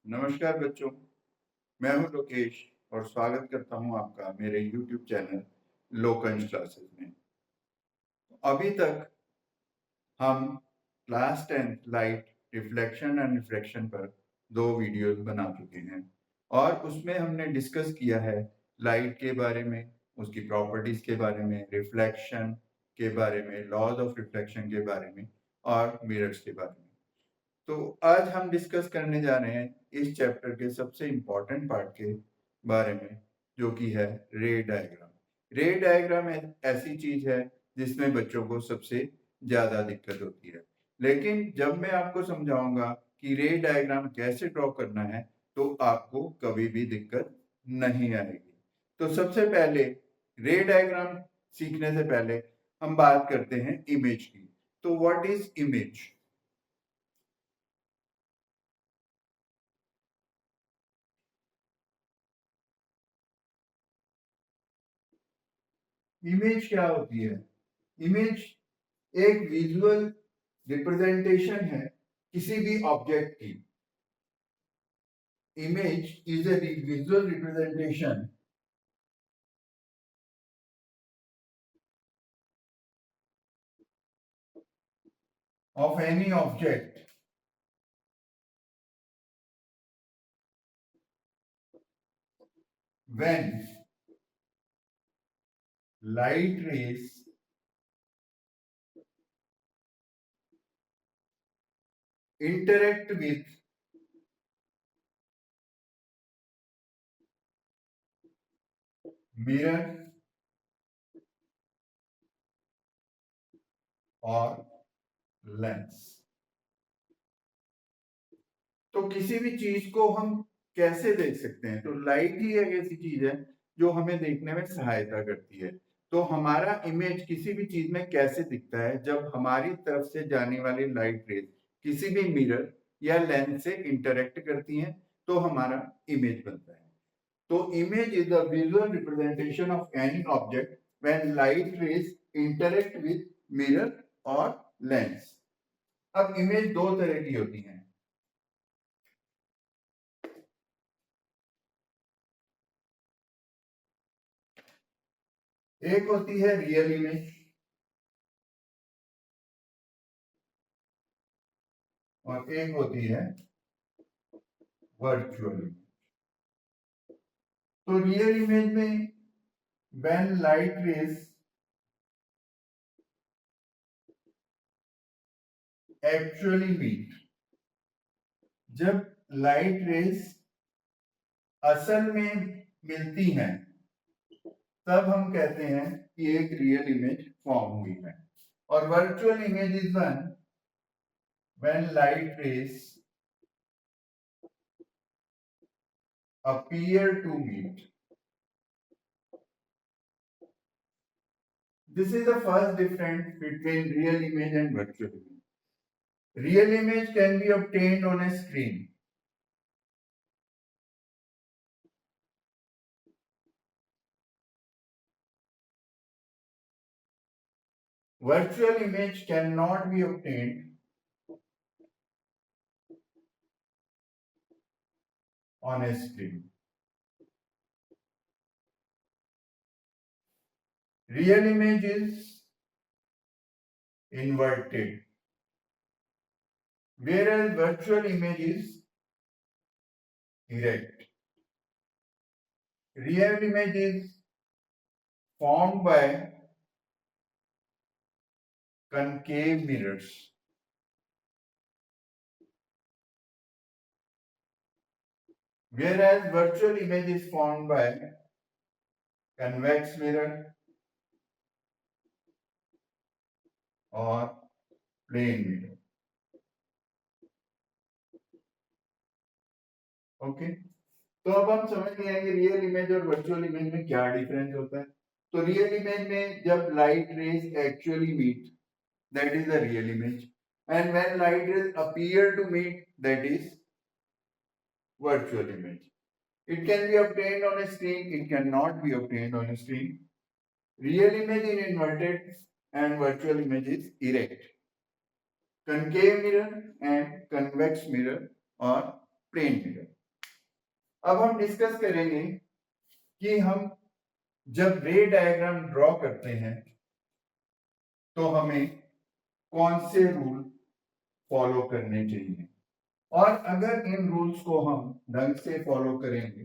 नमस्कार बच्चों, मैं हूं लोकेश और स्वागत करता हूं आपका मेरे YouTube चैनल लोकंश क्लासेस में। अभी तक हम class 10 light reflection and refraction पर 2 वीडियोस बना चुके हैं और उसमें हमने डिस्कस किया है लाइट के बारे में, उसकी प्रॉपर्टीज के बारे में, रिफ्लेक्शन के बारे में, लॉज ऑफ रिफ्लेक्शन के बारे में और मिरर्स के बारे में। तो आज हम डिस्कस करने जा रहे हैं इस चैप्टर के सबसे इम्पोर्टेंट पार्ट के बारे में, जो कि है रे डायग्राम। रे डायग्राम ऐसी चीज है जिसमें बच्चों को सबसे ज्यादा दिक्कत होती है, लेकिन जब मैं आपको समझाऊंगा कि रे डायग्राम कैसे ड्रॉ करना है तो आपको कभी भी दिक्कत नहीं आएगी। तो सबसे पहले रे डायग्राम सीखने से पहले हम बात करते हैं इमेज की। तो व्हाट इज इमेज? इमेज क्या होती है? इमेज एक विजुअल रिप्रेजेंटेशन है किसी भी ऑब्जेक्ट की। Image is a visual representation of any object when light rays interact with mirror or lens। तो किसी भी चीज को हम कैसे देख सकते हैं? तो लाइट ही एक ऐसी चीज है जो हमें देखने में सहायता करती है। तो हमारा इमेज किसी भी चीज में कैसे दिखता है? जब हमारी तरफ से जाने वाली लाइट रेज किसी भी मिरर या लेंस से इंटरेक्ट करती हैं तो हमारा इमेज बनता है। तो image is the visual representation of any object when light raise interact with mirror और लेंस। अब इमेज दो तरह की होती हैं। एक होती है रियल इमेज और एक होती है वर्चुअल इमेज। तो रियल इमेज में when light rays actually meet, जब लाइट रेज असल में मिलती हैं तब हम कहते हैं कि एक रियल इमेज फॉर्म हुई है। और virtual image is one when light raise appear to meet। This is the first difference between real image and virtual image. Real image can be obtained on a screen. Virtual image cannot be obtained on a screen. Real image is inverted, whereas virtual image is erect. Real image is formed by concave mirrors, whereas virtual image is formed by convex mirror or plane mirror. Okay, तो अब हम समझ गए हैं कि real image और virtual image में क्या डिफरेंस होता है। तो रियल इमेज में जब light rays actually meet, that is the real image, and when light rays appear to meet, that is virtual image. It can be obtained on a screen, it cannot be obtained on a screen. Real image is inverted and virtual image is erect. Concave mirror and convex mirror or plane mirror. अब हम discuss करेंगे कि हम जब रे diagram draw करते हैं तो हमें कौन से रूल फॉलो करने चाहिए, और अगर इन रूल्स को हम ढंग से फॉलो करेंगे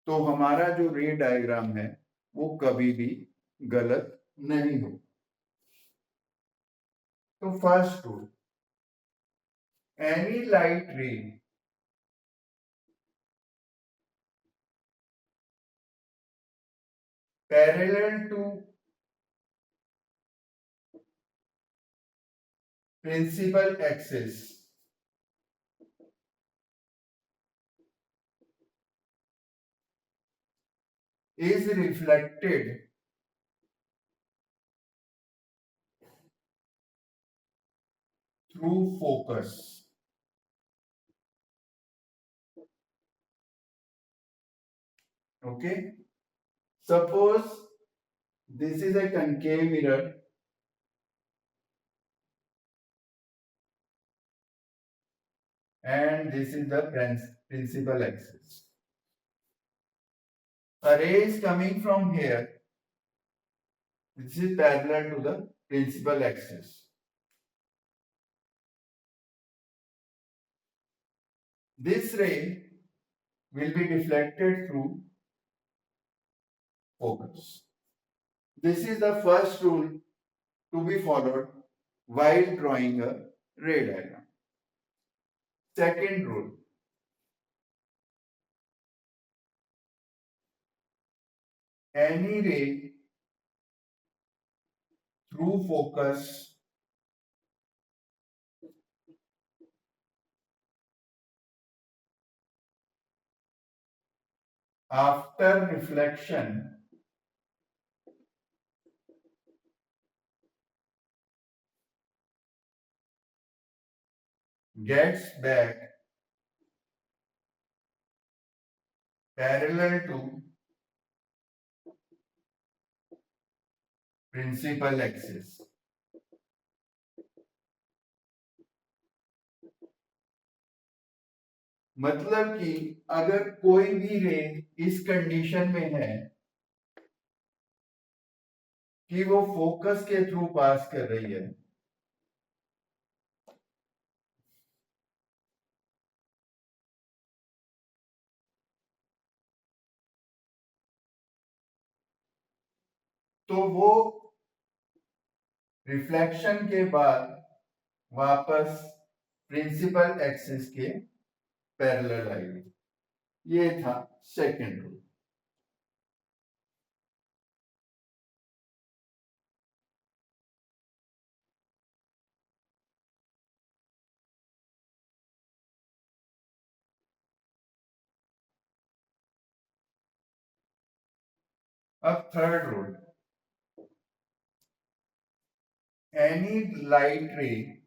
तो हमारा जो रे डायग्राम है वो कभी भी गलत नहीं हो। तो फर्स्ट रूल, एनी लाइट रे parallel to principal axis is reflected through focus. Okay, suppose this is a concave mirror and this is the principal axis. A ray is coming from here. This is parallel to the principal axis. This ray will be deflected through focus. This is the first rule to be followed while drawing a ray diagram. Second rule, any ray through focus after reflection gets back parallel to principal axis. मतलब कि अगर कोई भी रे इस condition में है कि वो फोकस के थ्रू पास कर रही है, तो वो रिफ्लेक्शन के बाद वापस प्रिंसिपल एक्सिस के पैरेलल आएगी। ये था सेकंड रूल। अब third rule, any light ray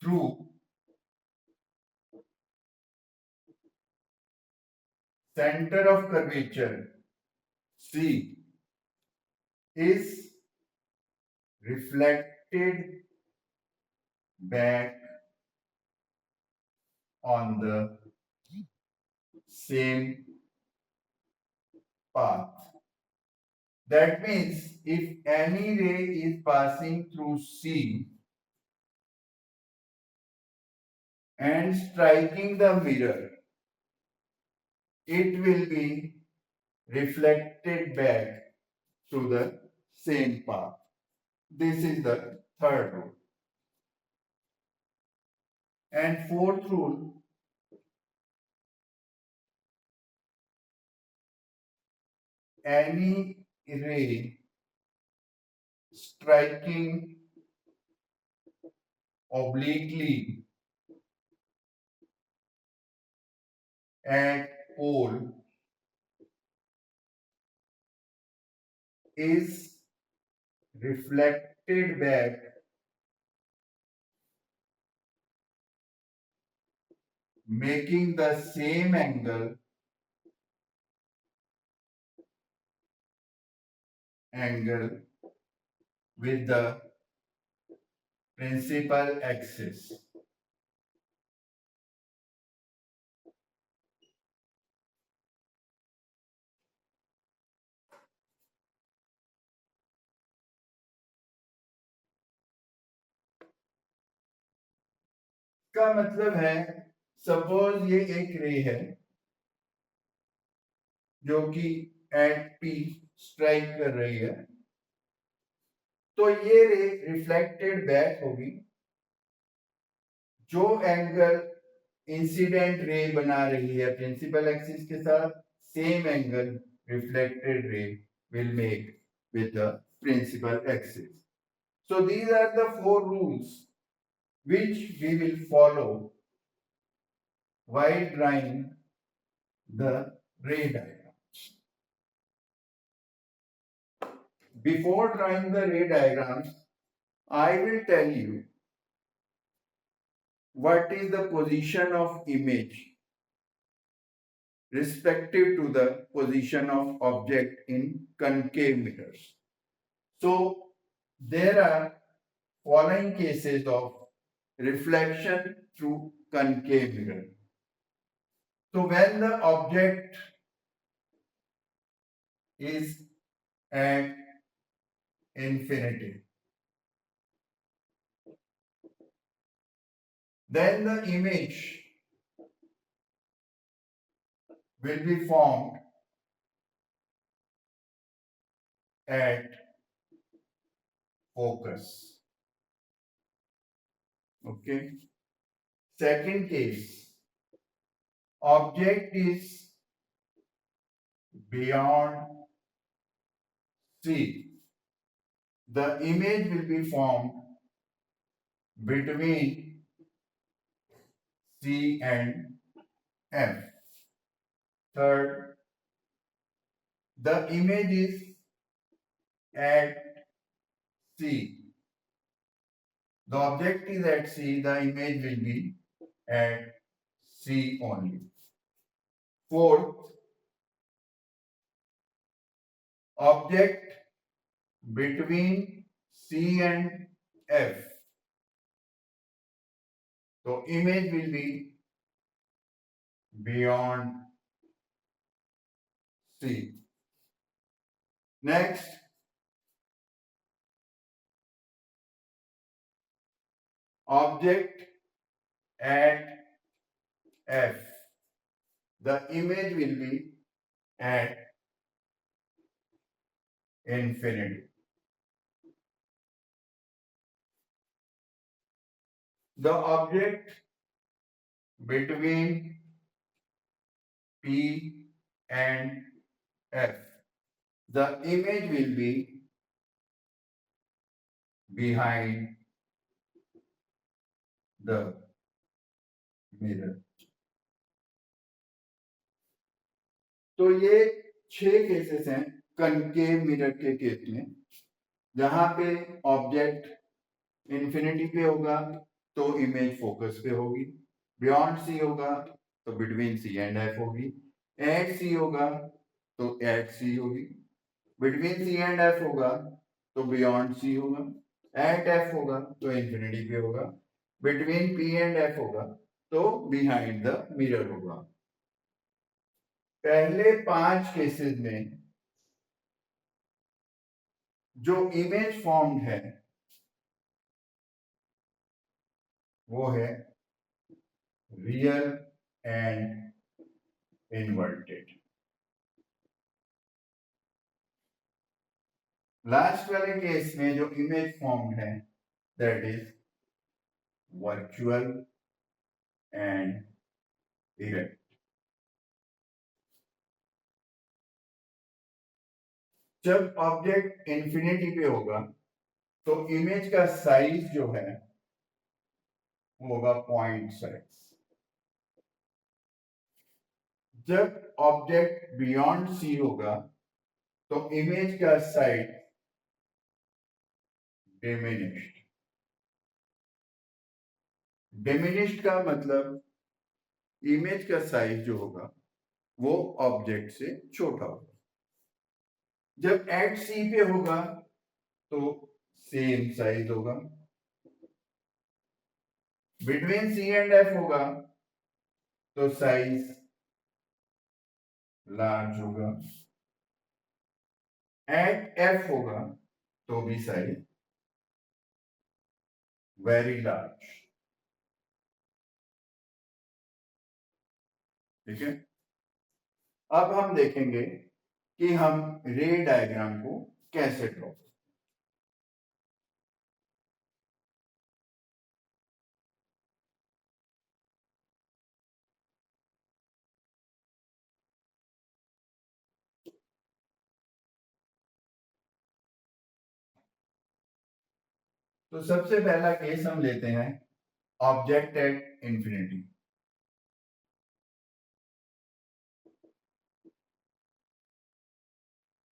through center of curvature C is reflected back on the same path. That means if any ray is passing through C and striking the mirror, it will be reflected back to the same path. This is the third rule. And fourth rule, any ray striking obliquely at pole is reflected back making the same angle with the principal axis. का मतलब है, suppose ये एक रे है जो कि eight P strike कर रही है, तो ये रे रिफ्लेक्टेड बैक होगी। जो एंगल इंसिडेंट रे बना रही है प्रिंसिपल एक्सिस के साथ, same angle reflected ray will make with the principal axis. So these are the four rules which we will follow while drawing the ray diagram. Before drawing the ray diagrams, I will tell you what is the position of image respective to the position of object in concave mirrors. So there are following cases of reflection through concave mirror. So when the object is at infinity, then the image will be formed at focus. Okay. Second case, object is beyond C. The image will be formed between C and F. Third, the image is at C. The object is at C, the image will be at C only. Fourth, object between C and F. So image will be beyond C. Next, object at F. The image will be at infinity. The object between P and F. The image will be behind the mirror. तो ये 6 cases हैं concave mirror के case में, जहां पे object infinity पे होगा तो इमेज फोकस पे होगी, बियॉन्ड सी होगा तो बिटवीन सी एंड एफ होगी, एट सी होगा तो एट सी होगी, बिटवीन सी एंड एफ होगा तो बियॉन्ड सी होगा, एट एफ होगा तो इन्फिनिटी पे होगा, बिटवीन पी एंड एफ होगा तो बिहाइंड द मिरर होगा। पहले 5 केसेस में जो इमेज फॉर्म्ड है वो है रियल एंड इन्वर्टेड। लास्ट वाले केस में जो इमेज फॉर्म्ड है that is virtual and erect. जब ऑब्जेक्ट इंफिनिटी पे होगा तो इमेज का साइज जो है वो होगा पॉइंट साइज। जब ऑब्जेक्ट बियॉन्ड सी होगा तो इमेज का साइज डिमिनिश्ड। डिमिनिश्ड का मतलब इमेज का साइज जो होगा वो ऑब्जेक्ट से छोटा होगा। जब एट सी पे होगा तो सेम साइज होगा, बिटवीन सी एंड एफ होगा तो साइज लार्ज होगा, एट एफ होगा तो भी साइज वेरी लार्ज। ठीक है, अब हम देखेंगे कि हम रे डायग्राम को कैसे ड्रॉ। तो सबसे पहला केस हम लेते हैं object at infinity.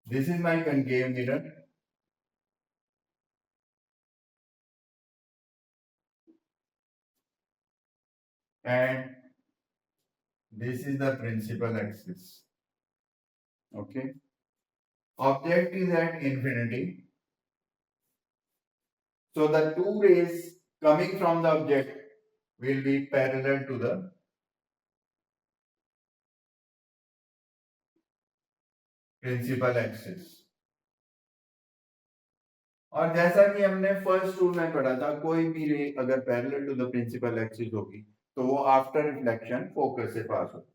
This is my concave mirror and this is the principal axis. Okay, object is at infinity, so the two rays coming from the object will be parallel to the principal axis। और जैसा कि हमने first rule में पढ़ा था, कोई भी ray अगर parallel to the principal axis होगी तो वो आफ्टर रिफ्लेक्शन फोकस से पास होगी।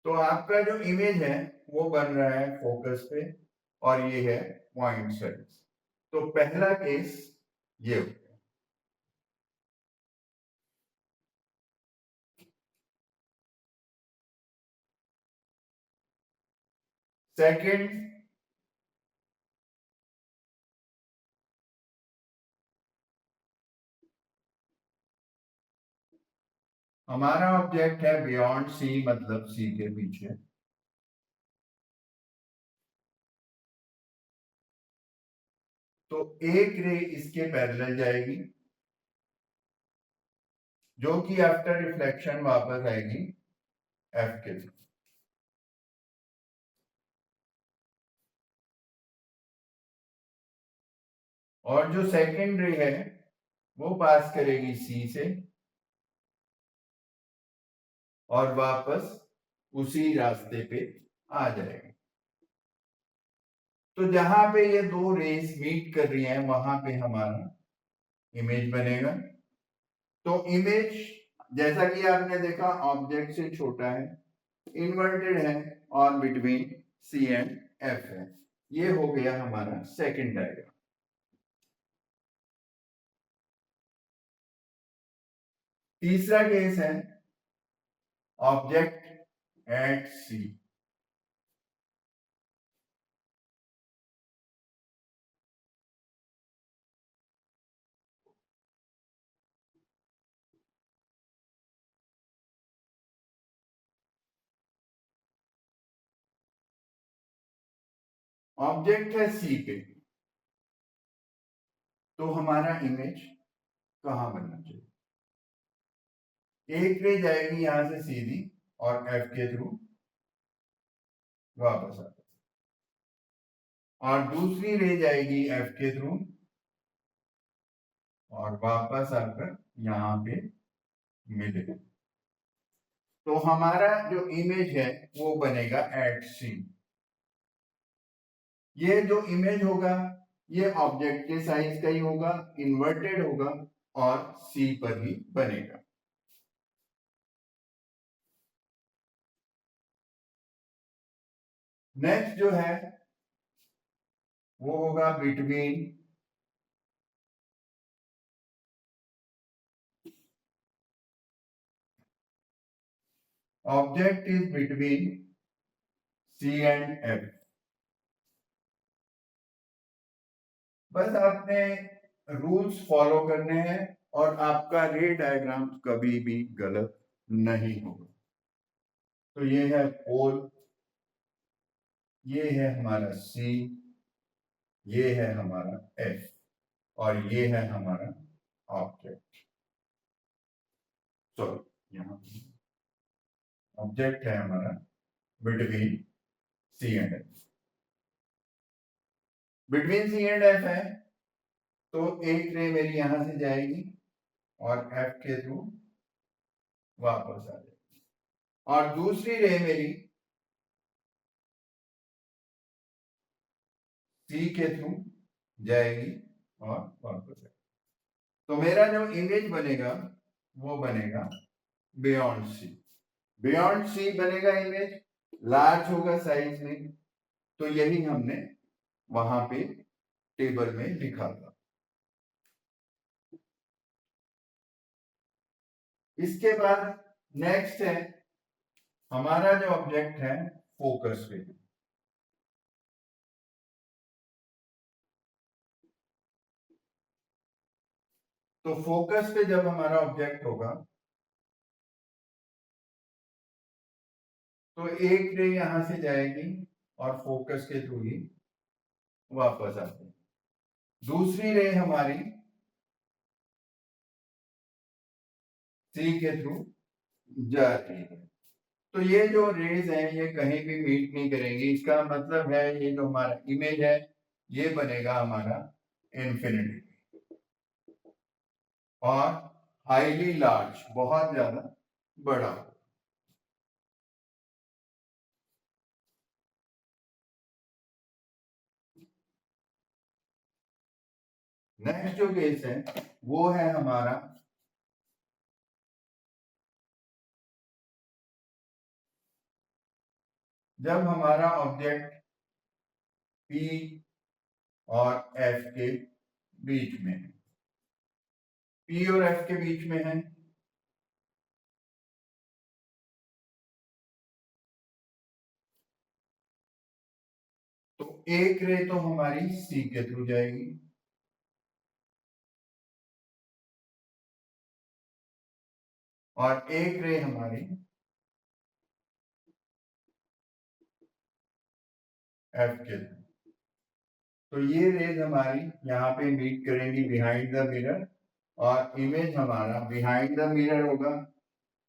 तो आपका जो इमेज है वो बन रहा है फोकस पे और ये है पॉइंट साइज। तो पहला केस ये हो गया। सेकंड, हमारा ऑब्जेक्ट है बियॉन्ड सी, मतलब सी के पीछे। तो एक रे इसके पैरेलल जाएगी जो कि आफ्टर रिफ्लेक्शन वापस आएगी एफ के थ्रू। और जो सेकंड रे है वो पास करेगी सी से और वापस उसी रास्ते पे आ जाएगी। तो जहां पे ये दो रेस मीट कर रही हैं वहां पे हमारा इमेज बनेगा। तो इमेज जैसा कि आपने देखा ऑब्जेक्ट से छोटा है, इन्वर्टेड है और बिटवीन सी एंड एफ है। ये हो गया हमारा सेकंड डायग्राम। तीसरा केस है ऑब्जेक्ट एट सी। ऑब्जेक्ट है सी पे, तो हमारा इमेज कहां बनना चाहिए? एक रे जाएगी यहां से सीधी और एफ के थ्रू वापस आ, और दूसरी रे जाएगी एफ के थ्रू और वापस आकर यहाँ पे मिलेगा। तो हमारा जो इमेज है वो बनेगा एट सी। ये जो इमेज होगा ये ऑब्जेक्ट के साइज का ही होगा, इन्वर्टेड होगा और सी पर ही बनेगा। नेक्स्ट जो है वो होगा between object is between C and F. बस आपने रूल्स फॉलो करने हैं और आपका रे डायग्राम कभी भी गलत नहीं होगा। तो ये है पोल, ये है हमारा सी, ये है हमारा एफ और ये है हमारा ऑब्जेक्ट। सॉरी, यहाँ ऑब्जेक्ट है हमारा between C and F. Between C and F है तो एक रे मेरी यहां से जाएगी और एफ के थ्रू वापस आ जाएगी, और दूसरी रे मेरी सी के थ्रू जाएगी और वापस आएगी। तो मेरा जो इमेज बनेगा वो बनेगा बियॉन्ड सी। बियॉन्ड सी बनेगा इमेज, लार्ज होगा साइज में, तो यही हमने वहां पे टेबल में लिखा था। इसके बाद नेक्स्ट है हमारा जो ऑब्जेक्ट है फोकस पे। तो फोकस पे जब हमारा ऑब्जेक्ट होगा तो एक रे यहां से जाएगी और फोकस के थ्रू ही वापस आती है। दूसरी रे हमारी सी के थ्रू जा रही है। तो ये जो रेज हैं ये कहीं भी मीट नहीं करेंगी। इसका मतलब है ये जो हमारा इमेज है ये बनेगा हमारा इंफिनिटी और हाईली लार्ज, बहुत ज्यादा बड़ा। नेक्स्ट जो केस है वो है हमारा जब हमारा ऑब्जेक्ट P और F के बीच में है। P और F के बीच में है तो एक रे तो हमारी C के थ्रू जाएगी और एक रे हमारी F के थ्रू। तो ये रेज हमारी यहाँ पे मीट करेंगी बिहाइंड द मिरर और इमेज हमारा बिहाइंड द मिरर होगा।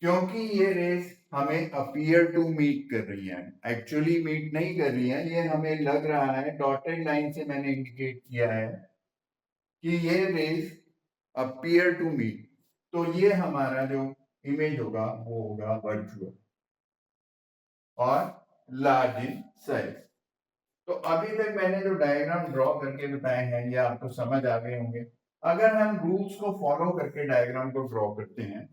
क्योंकि ये रेज हमें अपीयर टू मीट कर रही है, एक्चुअली मीट नहीं कर रही है, ये हमें लग रहा है, डॉटेड लाइन से मैंने इंडिकेट किया है कि ये रेज अपीयर टू मीट। तो ये हमारा जो इमेज होगा वो होगा वर्चुअल और लार्ज इन साइज। तो अभी तक मैंने जो डायग्राम ड्रॉ करके बताए हैं ये आपको समझ आ गए होंगे। अगर हम रूल्स को फॉलो करके डायग्राम को ड्रॉ करते हैं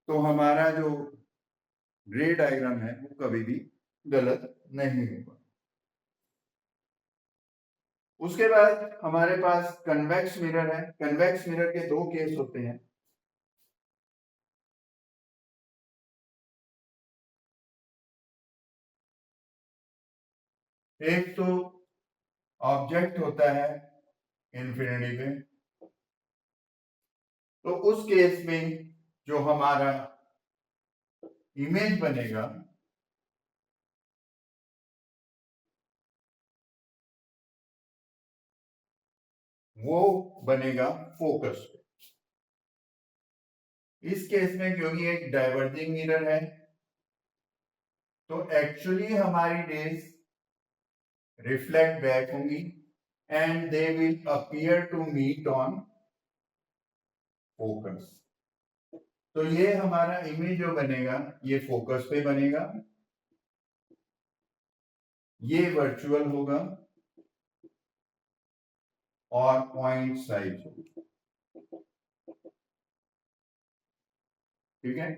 तो हमारा जो रे डायग्राम है वो कभी भी गलत नहीं होगा। उसके बाद हमारे पास कन्वेक्स मिरर है। कन्वेक्स मिरर के दो केस होते हैं। एक तो ऑब्जेक्ट होता है इंफिनिटी पे, तो उस केस में जो हमारा इमेज बनेगा वो बनेगा फोकस पे। इस केस में क्योंकि एक डाइवर्जिंग मिरर है तो एक्चुअली हमारी रेज रिफ्लेक्ट बैक होंगी and they will appear to meet on focus. तो ये हमारा इमेज जो बनेगा ये फोकस पे बनेगा, ये वर्चुअल होगा और पॉइंट साइज होगा। ठीक है।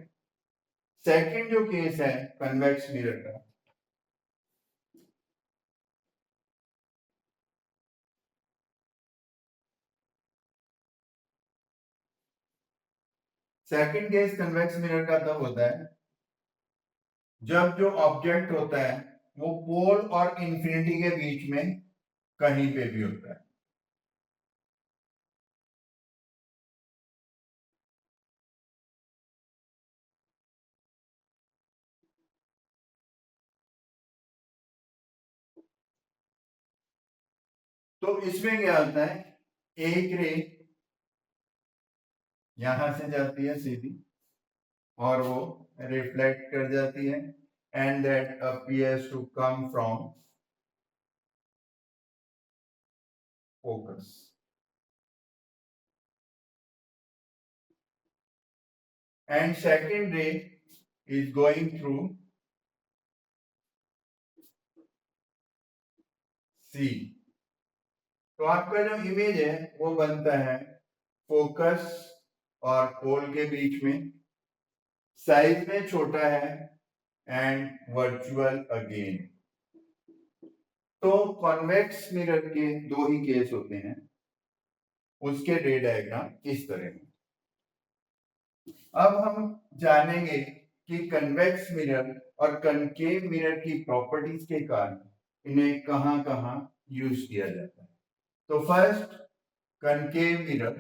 सेकंड जो केस है कन्वेक्स मिरर का, सेकंड केस कन्वेक्स मिरर का तब होता है जब जो ऑब्जेक्ट होता है वो पोल और इंफिनिटी के बीच में कहीं पे भी होता है। तो इसमें क्या होता है, एक रे यहां से जाती है सीधी और वो रिफ्लेक्ट कर जाती है and that appears to come from focus. And second ray is going through C. तो आपका जो इमेज है वो बनता है फोकस और पोल के बीच में, साइज में छोटा है एंड वर्चुअल अगेन। तो कॉन्वेक्स मिरर के दो ही केस होते हैं, उसके रे डायग्राम इस तरह है। अब हम जानेंगे कि कन्वेक्स मिरर और कनकेव मिरर की प्रॉपर्टीज के कारण इन्हें कहां कहां यूज किया जाता है। तो फर्स्ट कनकेव मिरर,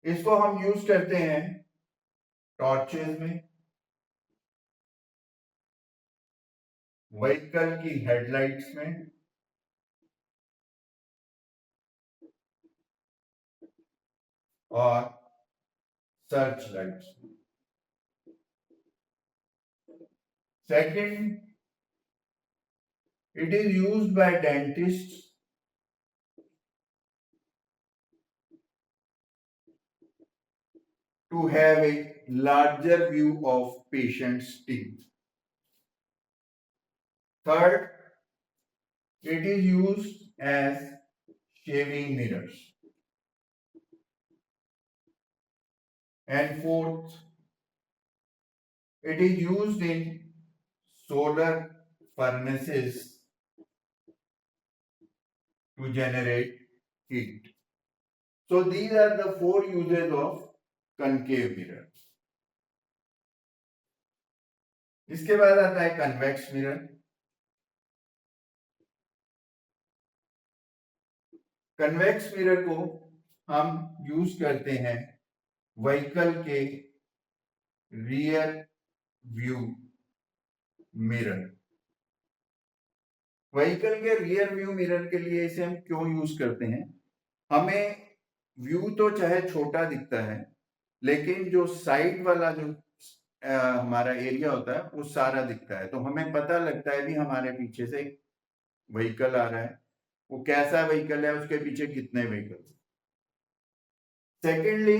इसको हम यूज करते हैं टॉर्चेस में, व्हीकल की हेडलाइट्स में, और सर्च लाइट्स में। Second, it is used by dentists to have a larger view of patient's teeth. Third, it is used as shaving mirrors. And fourth, it is used in solar furnaces to generate heat. So these are the four uses of concave mirror. इसके बाद आता है convex mirror. Convex mirror को हम use करते हैं vehicle के rear view mirror. Vehicle के रियर व्यू मिरर के लिए इसे हम क्यों यूज करते हैं? हमें व्यू तो चाहे छोटा दिखता है, लेकिन जो साइड वाला जो हमारा एरिया होता है वो सारा दिखता है, तो हमें पता लगता है भी हमारे पीछे से व्हीकल आ रहा है, वो कैसा व्हीकल है, उसके पीछे कितने vehicle. Secondly,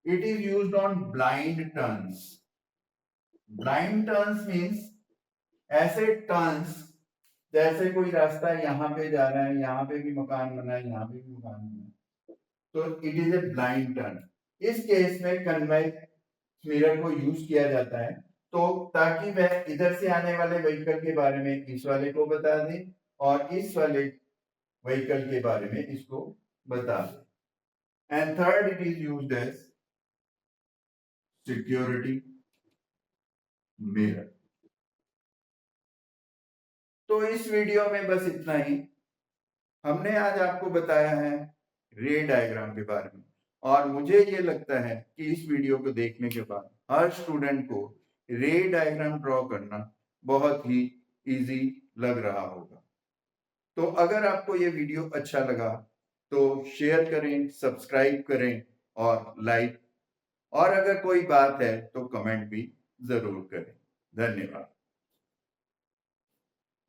it is used on blind turns. Blind turns means ऐसे टर्न्स जैसे कोई रास्ता यहाँ पे जा रहा है, यहाँ पे भी मकान बना है, यहाँ पे भी मकान बना है, तो it is a blind turn. इस केस में कन्वेक्स मिरर को यूज किया जाता है, तो ताकि वह इधर से आने वाले व्हीकल के बारे में इस वाले को बता दे और इस वाले व्हीकल के बारे में इसको बता दे। And third, it is used as security mirror. तो इस वीडियो में बस इतना ही। हमने आज आपको बताया है रे डायग्राम के बारे में, और मुझे ये लगता है कि इस वीडियो को देखने के बाद हर स्टूडेंट को रे डायग्राम ड्रॉ करना बहुत ही इजी लग रहा होगा। तो अगर आपको ये वीडियो अच्छा लगा तो शेयर करें, सब्सक्राइब करें और लाइक, और अगर कोई बात है तो कमेंट भी जरूर करें। धन्यवाद।